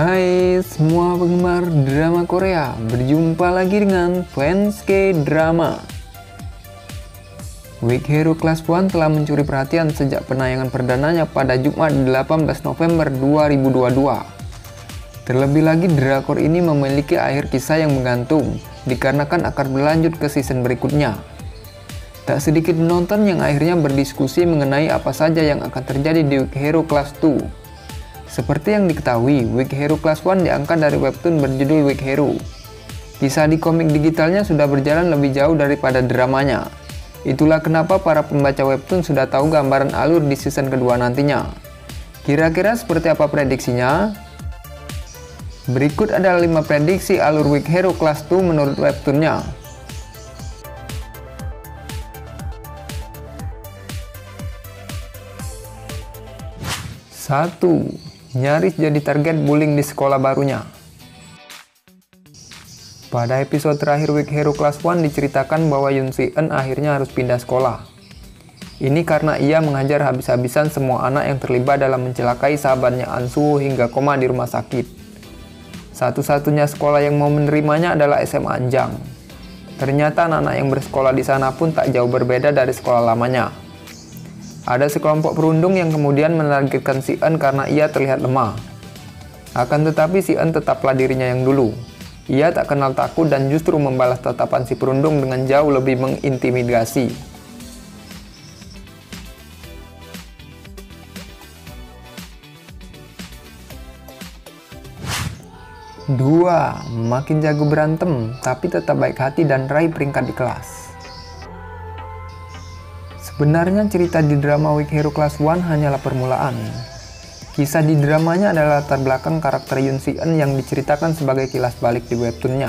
Hai semua penggemar drama Korea, berjumpa lagi dengan Fans K-Drama. Weak Hero Class 1 telah mencuri perhatian sejak penayangan perdananya pada Jumat 18 November 2022. Terlebih lagi, drakor ini memiliki akhir kisah yang menggantung, dikarenakan akan berlanjut ke season berikutnya. Tak sedikit penonton yang akhirnya berdiskusi mengenai apa saja yang akan terjadi di Weak Hero Class 2. Seperti yang diketahui, Weak Hero Class 1 diangkat dari webtoon berjudul Weak Hero. Kisah di komik digitalnya sudah berjalan lebih jauh daripada dramanya. Itulah kenapa para pembaca webtoon sudah tahu gambaran alur di season kedua nantinya. Kira-kira seperti apa prediksinya? Berikut adalah 5 prediksi alur Weak Hero Class 2 menurut webtoonnya. 1. Nyaris jadi target bullying di sekolah barunya. Pada episode terakhir Weak Hero Class 1 diceritakan bahwa Yoon Si-eun akhirnya harus pindah sekolah. Ini karena ia mengajar habis-habisan semua anak yang terlibat dalam mencelakai sahabatnya An Soo hingga koma di rumah sakit. Satu-satunya sekolah yang mau menerimanya adalah SMA Anjang. Ternyata anak-anak yang bersekolah di sana pun tak jauh berbeda dari sekolah lamanya. Ada sekelompok perundung yang kemudian menargetkan Si-eun karena ia terlihat lemah. Akan tetapi Si-eun tetaplah dirinya yang dulu. Ia tak kenal takut dan justru membalas tatapan si perundung dengan jauh lebih mengintimidasi. Dua, makin jago berantem, tapi tetap baik hati dan raih peringkat di kelas. Sebenarnya cerita di drama Weak Hero Class 1 hanyalah permulaan. Kisah di dramanya adalah latar belakang karakter Yoon Si-eun yang diceritakan sebagai kilas balik di webtoonnya.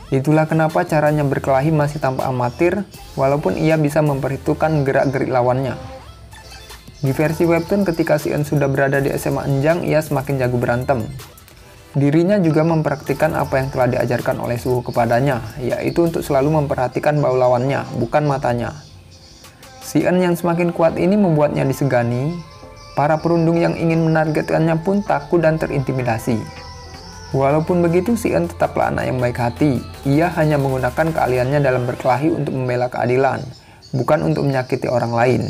Itulah kenapa caranya berkelahi masih tampak amatir, walaupun ia bisa memperhitungkan gerak-gerik lawannya. Di versi webtoon, ketika Si-eun sudah berada di SMA Anjang, ia semakin jago berantem. Dirinya juga mempraktikkan apa yang telah diajarkan oleh Suho kepadanya, yaitu untuk selalu memperhatikan bau lawannya, bukan matanya. Si-eun yang semakin kuat ini membuatnya disegani. Para perundung yang ingin menargetkannya pun takut dan terintimidasi. Walaupun begitu, Si-eun tetaplah anak yang baik hati. Ia hanya menggunakan keahliannya dalam berkelahi untuk membela keadilan, bukan untuk menyakiti orang lain.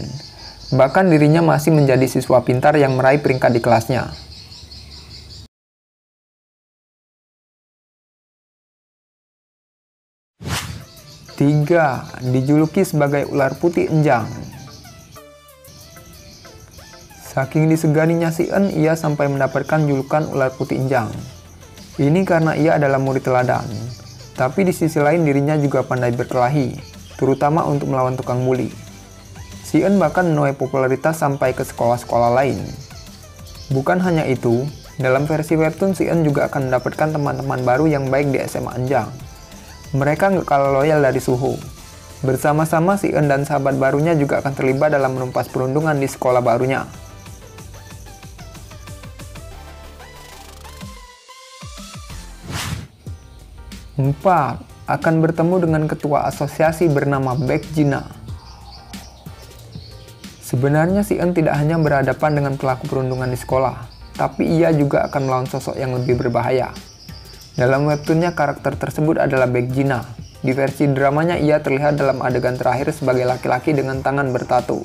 Bahkan dirinya masih menjadi siswa pintar yang meraih peringkat di kelasnya. 3. Dijuluki sebagai ular putih Enjang. Saking diseganinya Si-eun, ia sampai mendapatkan julukan ular putih Enjang. Ini karena ia adalah murid teladan. Tapi di sisi lain dirinya juga pandai berkelahi, terutama untuk melawan tukang bully. Si-eun bahkan menuai popularitas sampai ke sekolah-sekolah lain. Bukan hanya itu, dalam versi webtoon Si-eun juga akan mendapatkan teman-teman baru yang baik di SMA Anjang. Mereka nggak kalah loyal dari Suho. Bersama-sama Si-eun dan sahabat barunya juga akan terlibat dalam menumpas perundungan di sekolah barunya. 4. Akan bertemu dengan ketua asosiasi bernama Baek Jina. Sebenarnya Si-eun tidak hanya berhadapan dengan pelaku perundungan di sekolah, tapi ia juga akan melawan sosok yang lebih berbahaya. Dalam webtoonnya, karakter tersebut adalah Baek Jina. Di versi dramanya, ia terlihat dalam adegan terakhir sebagai laki-laki dengan tangan bertato.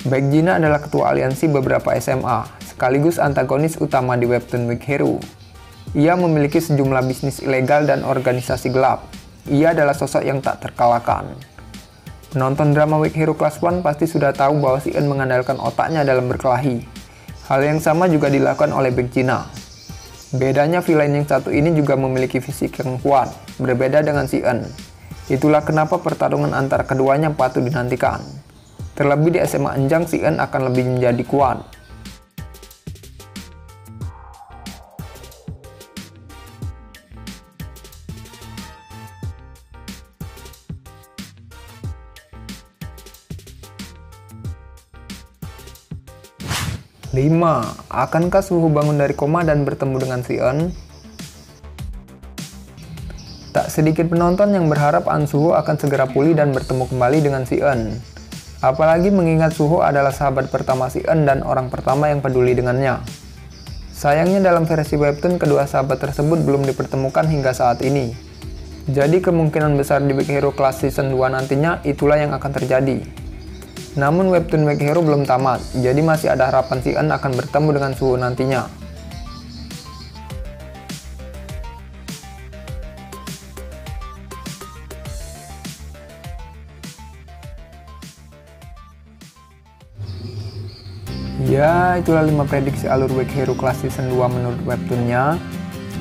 Baek Jina adalah ketua aliansi beberapa SMA, sekaligus antagonis utama di webtoon Weak Hero. Ia memiliki sejumlah bisnis ilegal dan organisasi gelap. Ia adalah sosok yang tak terkalahkan. Penonton drama Weak Hero Class 1 pasti sudah tahu bahwa Si-eun mengandalkan otaknya dalam berkelahi. Hal yang sama juga dilakukan oleh Baek Jina. Bedanya villain yang satu ini juga memiliki fisik yang kuat, berbeda dengan Si-eun. Itulah kenapa pertarungan antara keduanya patut dinantikan. Terlebih di SMA Anjang, Si-eun akan lebih menjadi kuat. 5. Akankah Suho bangun dari koma dan bertemu dengan Si-eun? Tak sedikit penonton yang berharap An Suho akan segera pulih dan bertemu kembali dengan Si-eun. Apalagi mengingat Suho adalah sahabat pertama Si-eun dan orang pertama yang peduli dengannya. Sayangnya dalam versi webtoon kedua sahabat tersebut belum dipertemukan hingga saat ini. Jadi kemungkinan besar di Weak Hero Class Season 2 nantinya itulah yang akan terjadi. Namun webtoon Weak Hero belum tamat, jadi masih ada harapan si En akan bertemu dengan Suho nantinya. Ya, itulah 5 prediksi alur Weak Hero Class Season 2 menurut webtoonnya.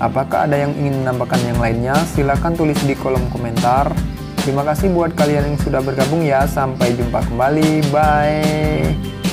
Apakah ada yang ingin menambahkan yang lainnya? Silahkan tulis di kolom komentar. Terima kasih buat kalian yang sudah bergabung ya. Sampai jumpa kembali. Bye.